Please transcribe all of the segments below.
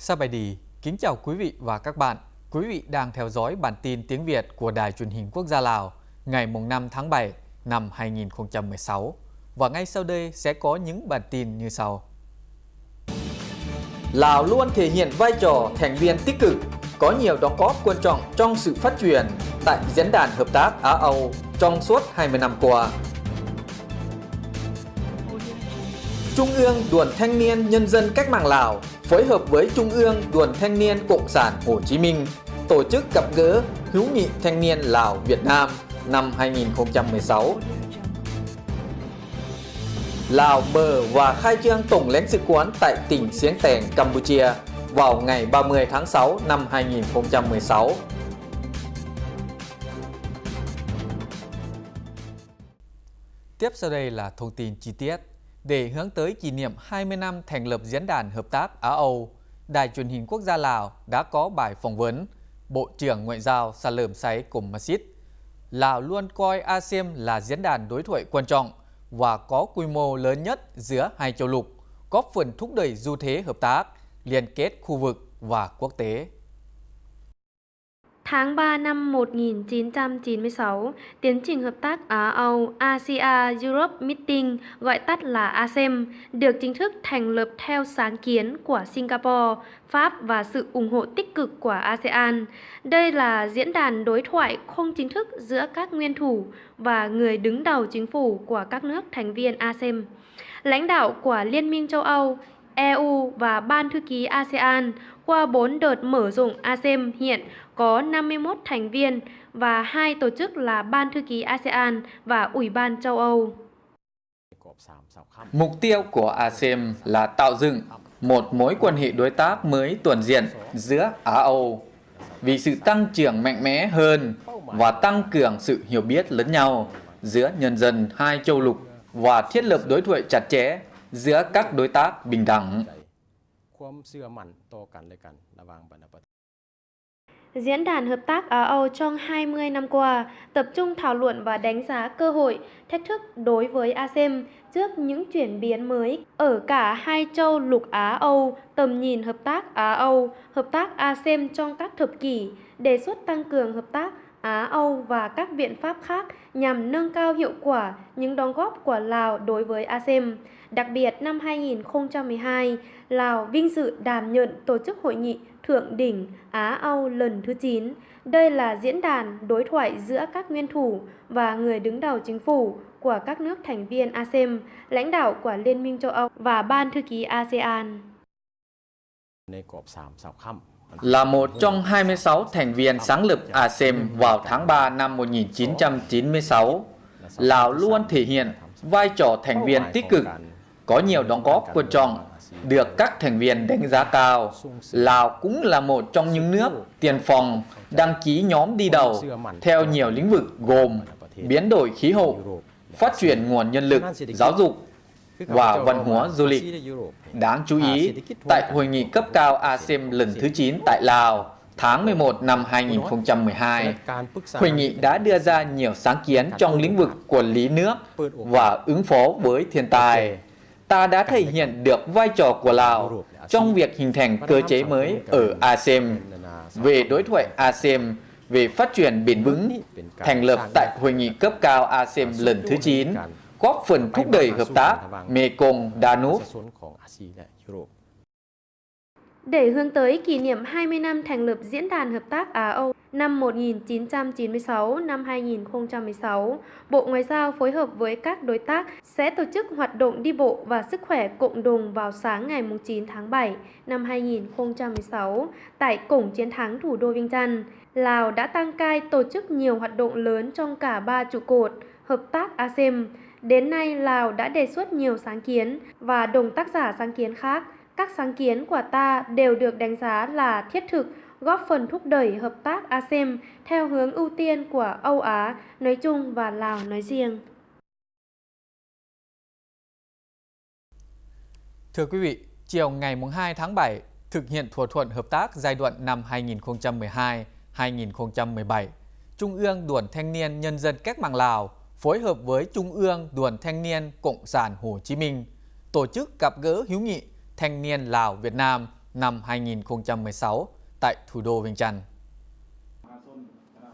Sabadi, kính chào quý vị và các bạn. Quý vị đang theo dõi bản tin tiếng Việt của Đài Truyền hình Quốc gia Lào ngày 5 tháng 7 năm 2016. Và ngay sau đây sẽ có những bản tin như sau. Lào luôn thể hiện vai trò thành viên tích cực, có nhiều đóng góp quan trọng trong sự phát triển tại Diễn đàn Hợp tác Á-Âu trong suốt 20 năm qua. Trung ương Đoàn Thanh niên Nhân dân Cách mạng Lào phối hợp với Trung ương Đoàn Thanh niên Cộng sản Hồ Chí Minh tổ chức gặp gỡ hữu nghị thanh niên Lào Việt Nam năm 2016. Lào mở và khai trương tổng lãnh sự quán tại tỉnh Siêng Tèng, Campuchia vào ngày 30 tháng 6 năm 2016. Tiếp sau đây là thông tin chi tiết. Để hướng tới kỷ niệm 20 năm thành lập Diễn đàn Hợp tác Á-Âu, Đài Truyền hình Quốc gia Lào đã có bài phỏng vấn Bộ trưởng Ngoại giao Salom Say Kommasith. Lào luôn coi ASEM là diễn đàn đối thoại quan trọng và có quy mô lớn nhất giữa hai châu lục, góp phần thúc đẩy xu thế hợp tác, liên kết khu vực và quốc tế. Tháng 3 năm 1996, tiến trình hợp tác Á-Âu Asia-Europe Meeting, gọi tắt là ASEM, được chính thức thành lập theo sáng kiến của Singapore, Pháp và sự ủng hộ tích cực của ASEAN. Đây là diễn đàn đối thoại không chính thức giữa các nguyên thủ và người đứng đầu chính phủ của các nước thành viên ASEM. Lãnh đạo của Liên minh châu Âu, EU và Ban thư ký ASEAN qua 4 đợt mở rộng ASEM hiện có 51 thành viên và 2 tổ chức là Ban thư ký ASEAN và Ủy ban châu Âu. Mục tiêu của ASEM là tạo dựng một mối quan hệ đối tác mới toàn diện giữa Á-Âu vì sự tăng trưởng mạnh mẽ hơn và tăng cường sự hiểu biết lẫn nhau giữa nhân dân hai châu lục và thiết lập đối thoại chặt chẽ giữa các đối tác bình đẳng. Diễn đàn Hợp tác Á-Âu trong 20 năm qua tập trung thảo luận và đánh giá cơ hội, thách thức đối với ASEM trước những chuyển biến mới ở cả hai châu lục Á-Âu, tầm nhìn hợp tác Á-Âu, hợp tác ASEM trong các thập kỷ, đề xuất tăng cường hợp tác Á-Âu và các biện pháp khác nhằm nâng cao hiệu quả những đóng góp của Lào đối với ASEM. Đặc biệt, năm 2012, Lào vinh dự đảm nhận tổ chức hội nghị thượng đỉnh Á-Âu lần thứ 9. Đây là diễn đàn đối thoại giữa các nguyên thủ và người đứng đầu chính phủ của các nước thành viên ASEM, lãnh đạo của Liên minh châu Âu và Ban thư ký ASEAN. Là một trong 26 thành viên sáng lập ASEM vào tháng 3 năm 1996, Lào luôn thể hiện vai trò thành viên tích cực, có nhiều đóng góp quan trọng, được các thành viên đánh giá cao. Lào cũng là một trong những nước tiền phong đăng ký nhóm đi đầu theo nhiều lĩnh vực gồm biến đổi khí hậu, phát triển nguồn nhân lực, giáo dục và văn hóa du lịch. Đáng chú ý, tại hội nghị cấp cao ASEM lần thứ 9 tại Lào tháng 11 năm 2012, hội nghị đã đưa ra nhiều sáng kiến trong lĩnh vực quản lý nước và ứng phó với thiên tai. Ta đã thể hiện được vai trò của Lào trong việc hình thành cơ chế mới ở ASEM về đối thoại ASEM về phát triển bền vững, thành lập tại hội nghị cấp cao ASEM lần thứ 9, góp phần thúc đẩy hợp tác Mekong Danube. Để hướng tới kỷ niệm 20 năm thành lập Diễn đàn Hợp tác Á-Âu năm 1996 năm 2016, Bộ Ngoại giao phối hợp với các đối tác sẽ tổ chức hoạt động đi bộ và sức khỏe cộng đồng vào sáng ngày 9 tháng 7 năm 2016 tại Cổng Chiến thắng thủ đô Viêng Chăn. Lào đã tăng cai tổ chức nhiều hoạt động lớn trong cả 3 trụ cột hợp tác ASEM. Đến nay, Lào đã đề xuất nhiều sáng kiến và đồng tác giả sáng kiến khác. Các sáng kiến của ta đều được đánh giá là thiết thực, góp phần thúc đẩy hợp tác ASEM theo hướng ưu tiên của Âu Á nói chung và Lào nói riêng. Thưa quý vị, chiều ngày 2 tháng 7, thực hiện thỏa thuận hợp tác giai đoạn năm 2012-2017, Trung ương Đoàn Thanh niên Nhân dân Cách mạng Lào phối hợp với Trung ương Đoàn Thanh niên Cộng sản Hồ Chí Minh tổ chức gặp gỡ hữu nghị thanh niên Lào Việt Nam năm 2016 tại thủ đô Viêng Chăn.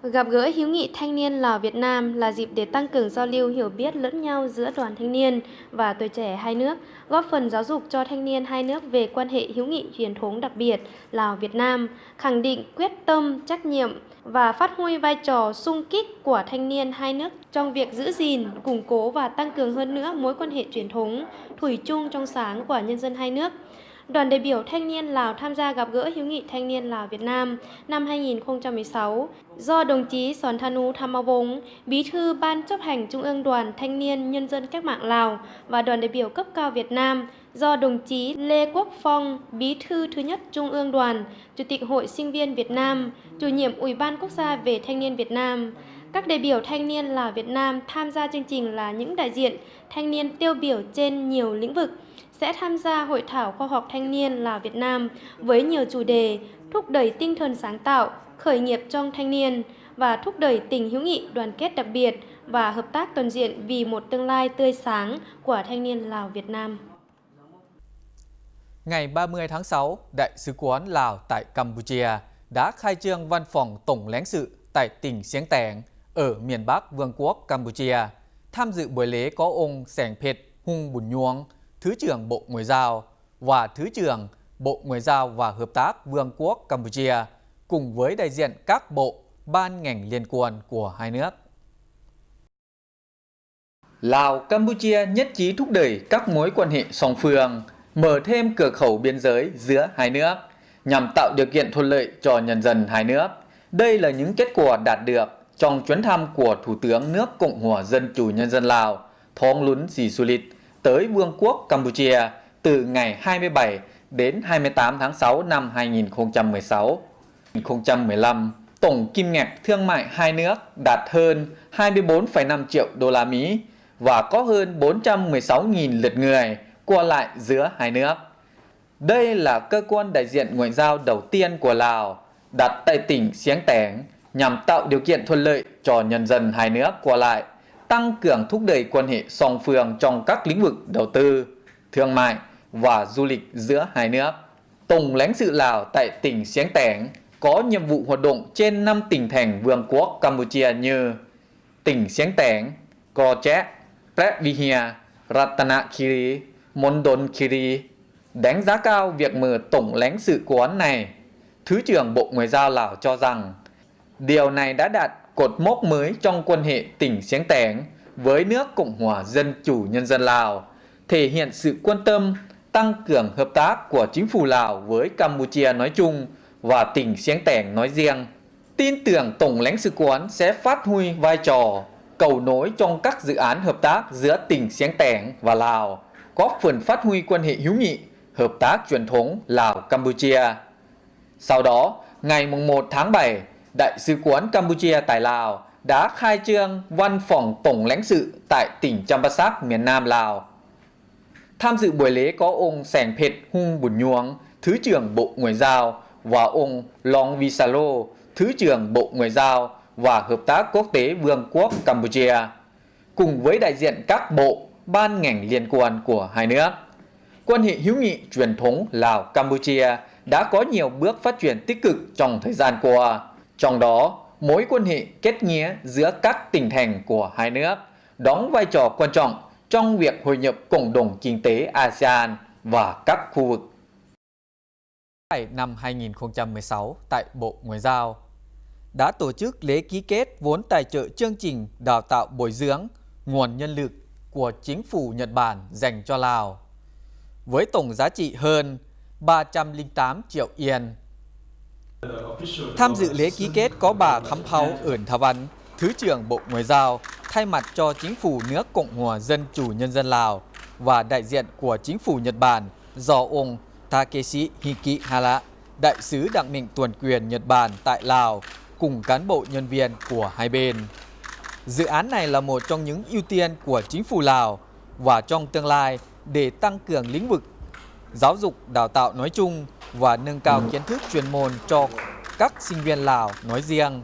Gặp gỡ hữu nghị thanh niên Lào Việt Nam là dịp để tăng cường giao lưu hiểu biết lẫn nhau giữa đoàn thanh niên và tuổi trẻ hai nước, góp phần giáo dục cho thanh niên hai nước về quan hệ hữu nghị truyền thống đặc biệt Lào Việt Nam, khẳng định quyết tâm, trách nhiệm và phát huy vai trò xung kích của thanh niên hai nước trong việc giữ gìn, củng cố và tăng cường hơn nữa mối quan hệ truyền thống thủy chung trong sáng của nhân dân hai nước. Đoàn đại biểu thanh niên Lào tham gia gặp gỡ hữu nghị thanh niên Lào Việt Nam năm 2016 do đồng chí Sontanu Thamawong, Bí thư Ban chấp hành Trung ương Đoàn Thanh niên Nhân dân Cách mạng Lào và đoàn đại biểu cấp cao Việt Nam do đồng chí Lê Quốc Phong, Bí thư thứ nhất Trung ương Đoàn, Chủ tịch Hội Sinh viên Việt Nam, Chủ nhiệm Ủy ban Quốc gia về Thanh niên Việt Nam. Các đại biểu thanh niên Lào Việt Nam tham gia chương trình là những đại diện thanh niên tiêu biểu trên nhiều lĩnh vực, sẽ tham gia hội thảo khoa học thanh niên Lào Việt Nam với nhiều chủ đề thúc đẩy tinh thần sáng tạo, khởi nghiệp trong thanh niên và thúc đẩy tình hữu nghị đoàn kết đặc biệt và hợp tác toàn diện vì một tương lai tươi sáng của thanh niên Lào Việt Nam. Ngày 30 tháng 6, Đại sứ quán Lào tại Campuchia đã khai trương văn phòng tổng lãnh sự tại tỉnh Siêng Tẻng ở miền Bắc Vương quốc Campuchia. Tham dự buổi lễ có ông Sẻng Phệt Hung Bùn Nhuông, Thứ trưởng Bộ Ngoại giao và Thứ trưởng Bộ Ngoại giao và Hợp tác Vương quốc Campuchia, cùng với đại diện các bộ, ban ngành liên quan của hai nước. Lào, Campuchia nhất trí thúc đẩy các mối quan hệ song phương, mở thêm cửa khẩu biên giới giữa hai nước, nhằm tạo điều kiện thuận lợi cho nhân dân hai nước. Đây là những kết quả đạt được trong chuyến thăm của Thủ tướng nước Cộng hòa Dân chủ Nhân dân Lào, Thongloun Sisoulith, tới Vương quốc Campuchia từ ngày 27 đến 28 tháng 6 năm 2016. 2015, tổng kim ngạch thương mại hai nước đạt hơn 24,5 triệu đô la Mỹ và có hơn 416.000 lượt người qua lại giữa hai nước. Đây là cơ quan đại diện ngoại giao đầu tiên của Lào đặt tại tỉnh Siêng Tẻng nhằm tạo điều kiện thuận lợi cho nhân dân hai nước qua lại, tăng cường thúc đẩy quan hệ song phương trong các lĩnh vực đầu tư, thương mại và du lịch giữa hai nước. Tổng lãnh sự Lào tại tỉnh Siêng Tẻng có nhiệm vụ hoạt động trên 5 tỉnh thành Vương quốc Campuchia như tỉnh Siêng Tẻng, Co Chek, Previhia, Ratanakiri, Mondolkiri. Đánh giá cao việc mở tổng lãnh sự quán này, Thứ trưởng Bộ Ngoại giao Lào cho rằng điều này đã đạt cột mốc mới trong quan hệ tỉnh Siêng Tẻng với nước Cộng hòa Dân chủ Nhân dân Lào, thể hiện sự quan tâm, tăng cường hợp tác của chính phủ Lào với Campuchia nói chung và tỉnh Siêng Tẻng nói riêng. Tin tưởng tổng lãnh sự quán sẽ phát huy vai trò cầu nối trong các dự án hợp tác giữa tỉnh Siêng Tẻng và Lào, góp phần phát huy quan hệ hữu nghị, hợp tác truyền thống Lào-Campuchia. Sau đó, ngày 1 tháng 7, Đại sứ quán Campuchia tại Lào đã khai trương văn phòng tổng lãnh sự tại tỉnh Champasak, miền Nam Lào. Tham dự buổi lễ có ông Sẻng Phệt Hung Bùn Nhuông, Thứ trưởng Bộ Ngoại giao và ông Long Visalo, Thứ trưởng Bộ Ngoại giao và Hợp tác Quốc tế Vương quốc Campuchia, cùng với đại diện các bộ, ban ngành liên quan của hai nước. Quan hệ hữu nghị truyền thống Lào-Campuchia đã có nhiều bước phát triển tích cực trong thời gian qua. Trong đó, mối quan hệ kết nghĩa giữa các tỉnh thành của hai nước đóng vai trò quan trọng trong việc hội nhập cộng đồng kinh tế ASEAN và các khu vực. Năm 2016 tại Bộ Ngoại giao đã tổ chức lễ ký kết vốn tài trợ chương trình đào tạo bồi dưỡng nguồn nhân lực của chính phủ Nhật Bản dành cho Lào, với tổng giá trị hơn 308 triệu yên. Tham dự lễ ký kết có bà Khăm Pháo Ẩn Thà Văn, Thứ trưởng Bộ Ngoại giao, thay mặt cho chính phủ nước Cộng hòa Dân chủ Nhân dân Lào và đại diện của chính phủ Nhật Bản do ông Takeshi Hikihara, đại sứ đặc mệnh toàn quyền Nhật Bản tại Lào, cùng cán bộ nhân viên của hai bên. Dự án này là một trong những ưu tiên của chính phủ Lào và trong tương lai để tăng cường lĩnh vực giáo dục đào tạo nói chung và nâng cao kiến thức chuyên môn cho các sinh viên Lào nói riêng,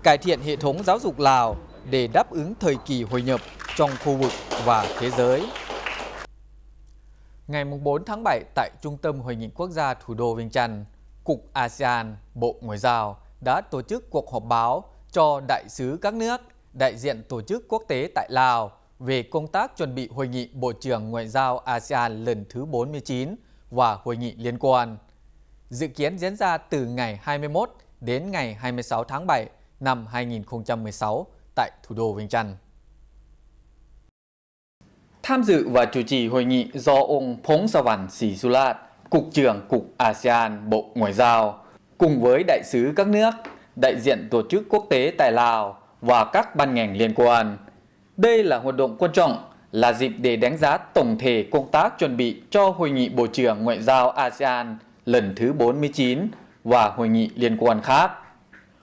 cải thiện hệ thống giáo dục Lào để đáp ứng thời kỳ hội nhập trong khu vực và thế giới. Ngày 4 tháng 7 tại Trung tâm Hội nghị Quốc gia thủ đô Viêng Chăn, Cục ASEAN, Bộ Ngoại giao đã tổ chức cuộc họp báo cho đại sứ các nước, đại diện tổ chức quốc tế tại Lào về công tác chuẩn bị Hội nghị Bộ trưởng Ngoại giao ASEAN lần thứ 49 và hội nghị liên quan. Dự kiến diễn ra từ ngày 21 đến ngày 26 tháng 7 năm 2016 tại thủ đô Viêng Chăn. Tham dự và chủ trì hội nghị do ông Phongsavan Sisulat, Cục trưởng Cục ASEAN Bộ Ngoại giao, cùng với đại sứ các nước, đại diện tổ chức quốc tế tại Lào và các ban ngành liên quan. Đây là hoạt động quan trọng, là dịp để đánh giá tổng thể công tác chuẩn bị cho Hội nghị Bộ trưởng Ngoại giao ASEAN lần thứ 49 và hội nghị liên quan khác.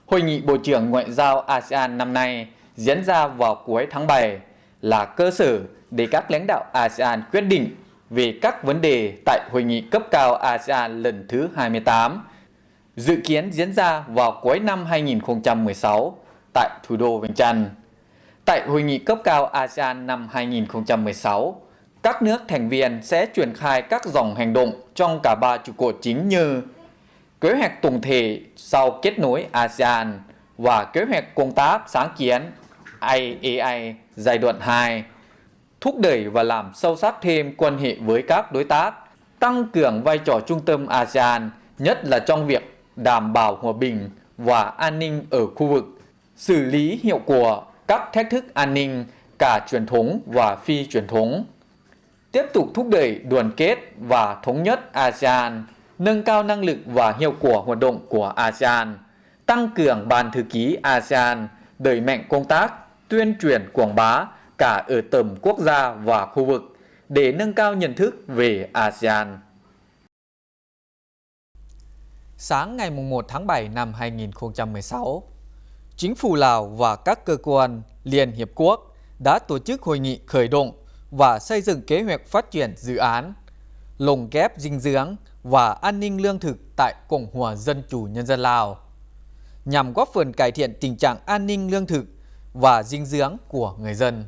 Hội nghị Bộ trưởng Ngoại giao ASEAN năm nay diễn ra vào cuối tháng 7 là cơ sở để các lãnh đạo ASEAN quyết định về các vấn đề tại Hội nghị cấp cao ASEAN lần thứ 28, dự kiến diễn ra vào cuối năm 2016 tại thủ đô Viêng Chăn. Tại Hội nghị cấp cao ASEAN năm 2016, các nước thành viên sẽ triển khai các dòng hành động trong cả ba trụ cột chính như kế hoạch tổng thể sau kết nối ASEAN và kế hoạch công tác sáng kiến IAI giai đoạn 2, thúc đẩy và làm sâu sắc thêm quan hệ với các đối tác, tăng cường vai trò trung tâm ASEAN, nhất là trong việc đảm bảo hòa bình và an ninh ở khu vực, xử lý hiệu quả các thách thức an ninh cả truyền thống và phi truyền thống, tiếp tục thúc đẩy đoàn kết và thống nhất ASEAN, nâng cao năng lực và hiệu quả hoạt động của ASEAN, tăng cường ban thư ký ASEAN, đẩy mạnh công tác tuyên truyền quảng bá cả ở tầm quốc gia và khu vực để nâng cao nhận thức về ASEAN. Sáng ngày 1 tháng 7 năm 2016, Chính phủ Lào và các cơ quan Liên Hiệp Quốc đã tổ chức hội nghị khởi động và xây dựng kế hoạch phát triển dự án lồng ghép dinh dưỡng và an ninh lương thực tại Cộng hòa Dân chủ Nhân dân Lào, nhằm góp phần cải thiện tình trạng an ninh lương thực và dinh dưỡng của người dân.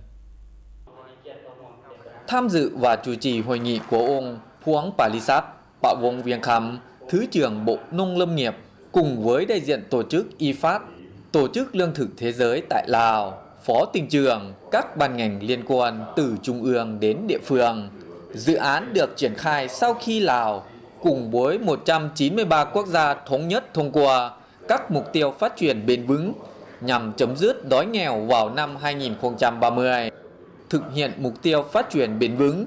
Tham dự và chủ trì hội nghị của ông Phuong Palisat Pawongviengkham, Thứ trưởng Bộ Nông lâm nghiệp, cùng với đại diện tổ chức IFAD, Tổ chức Lương thực Thế giới tại Lào, Phó Tỉnh trưởng, các ban ngành liên quan từ trung ương đến địa phương. Dự án được triển khai sau khi Lào cùng với 193 quốc gia thống nhất thông qua các mục tiêu phát triển bền vững nhằm chấm dứt đói nghèo vào năm 2030. Thực hiện mục tiêu phát triển bền vững,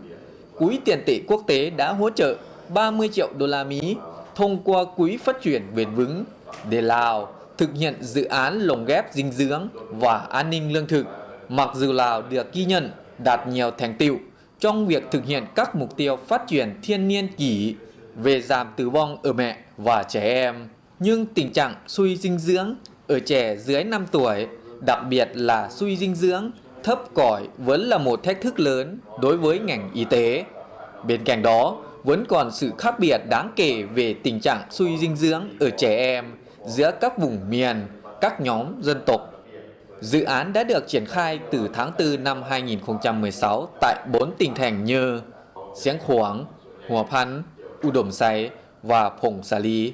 Quỹ tiền tệ quốc tế đã hỗ trợ 30 triệu đô la Mỹ thông qua Quỹ phát triển bền vững để Lào thực hiện dự án lồng ghép dinh dưỡng và an ninh lương thực. Mặc dù Lào được ghi nhận đạt nhiều thành tựu trong việc thực hiện các mục tiêu phát triển thiên niên kỷ về giảm tử vong ở mẹ và trẻ em, nhưng tình trạng suy dinh dưỡng ở trẻ dưới 5 tuổi, đặc biệt là suy dinh dưỡng thấp cỏi, vẫn là một thách thức lớn đối với ngành y tế. Bên cạnh đó, vẫn còn sự khác biệt đáng kể về tình trạng suy dinh dưỡng ở trẻ em giữa các vùng miền, các nhóm dân tộc. Dự án đã được triển khai từ tháng 4 năm 2016 tại 4 tỉnh thành như Siêng Khoáng, Hùa Phan, Udom Say và Phong Sa Ly.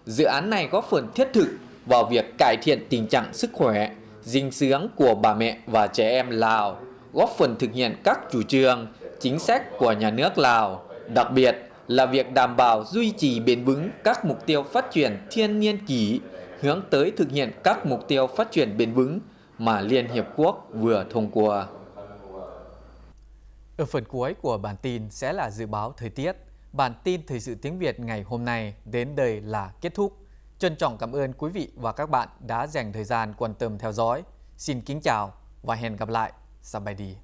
Dự án này góp phần thiết thực vào việc cải thiện tình trạng sức khỏe, dinh dưỡng của bà mẹ và trẻ em Lào, góp phần thực hiện các chủ trương, chính sách của nhà nước Lào, đặc biệt là việc đảm bảo duy trì bền vững các mục tiêu phát triển thiên niên kỷ, hướng tới thực hiện các mục tiêu phát triển bền vững mà Liên Hiệp Quốc vừa thông qua. Ở phần cuối của bản tin sẽ là dự báo thời tiết. Bản tin Thời sự tiếng Việt ngày hôm nay đến đây là kết thúc. Trân trọng cảm ơn quý vị và các bạn đã dành thời gian quan tâm theo dõi. Xin kính chào và hẹn gặp lại. Sabaydi.